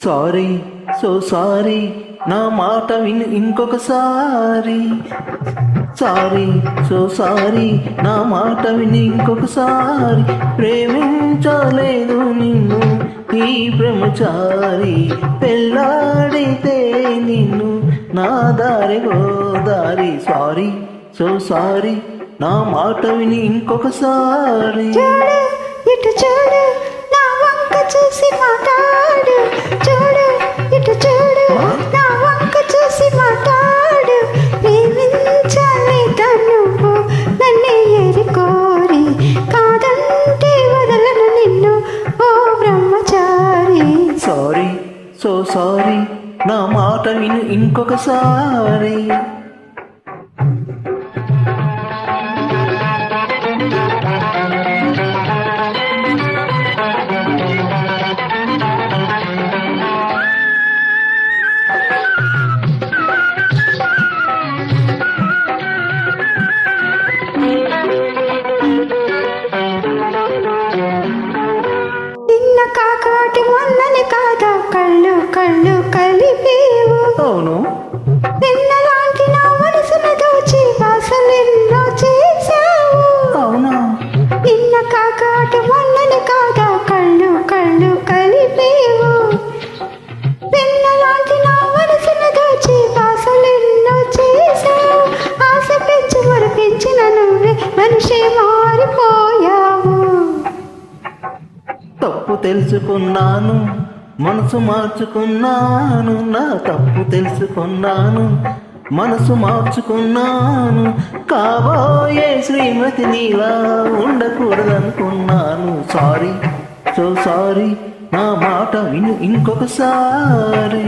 Sorry, so sorry, నా మాట విను ఇంకొకసారి. సారీ, సో సారీ, నా మాట విని ఇంకొకసారి. ప్రేమించలేదు నిన్ను ఈ బ్రహ్మచారి, పెళ్ళాడితే నిన్ను నా దారి గోదారి. సారీ, సో సారీ, నా మాట విని ఇంకొకసారి. చూడు ఇటు చూడు, నా వంక చూసి మాట్లాడు. చూడు ఇటు చూడు, నా వంక చూసి మాట్లాడు. ప్రేమించాలి తనువు నన్ను ఎరుకోరి, కాదంటే వదలను నిన్ను ఓ బ్రహ్మచారి. సారీ, సో సారీ, నా మాట విను ఇంకొకసారి. నిన్న కాకాటి మొన్నని కాదా కళ్ళు కళ్ళు కలిపేవు. అవును, నిన్నలాంటి నా మనసును దోచి వాసనెన్నో చేశావు. అవునా, నిన్న కాకాటి మొన్నని కాదా కళ్ళు కళ్ళు కలిపేవు. నిన్నలాంటి నా మనసును దోచి వాసనెన్నో చేశావు. ఆశ పెంచి మరిపించిన నువ్వే మనిషి మారిపోయావు. తప్పు తెలుసుకున్నాను, మనసు మార్చుకున్నాను. నా తప్పు తెలుసుకున్నాను, మనసు మార్చుకున్నాను. కాబోయే శ్రీమతి నీలా ఉండకూడదనుకున్నాను. సారీ, సో సారీ, నా మాట విను ఇంకొకసారి.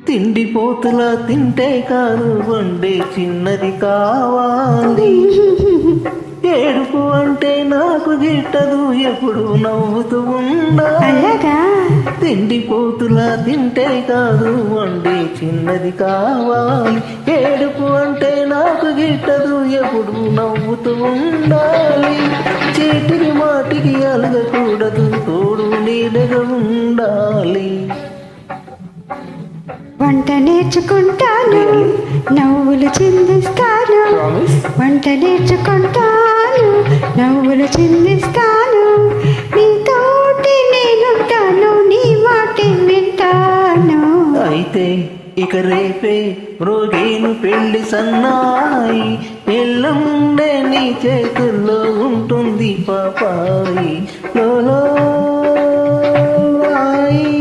తిండి పోతులా తింటే కాదు, వండే చిన్నది కావాలి. ఏడుపు అంటే నాకు గిట్టదు, ఎప్పుడు నవ్వుతూ ఉండాలి. అలాగా తిండి పోతులా తింటే కాదు, వండే చిన్నది కావాలి. ఏడుపు అంటే నాకు గిట్టదు, ఎప్పుడు నవ్వుతూ ఉండాలి. చీటికి మాటికి అలగకూడదు, తోడు నీడగా ఉండాలి. వంట నేర్చుకుంటాను, నవ్వులు చిందిస్తాను. Promise? వంట నేర్చుకుంటాను, నవ్వులు చిందిస్తాను. నీతోటి నేనుంటాను, నీ మాట వింటాను. అయితే ఇక రేపే రోజేను పెళ్లి సన్నాయి, ఎల్లుండే నీ చేతుల్లో ఉంటుంది పాపాయి. లోలో రాయి,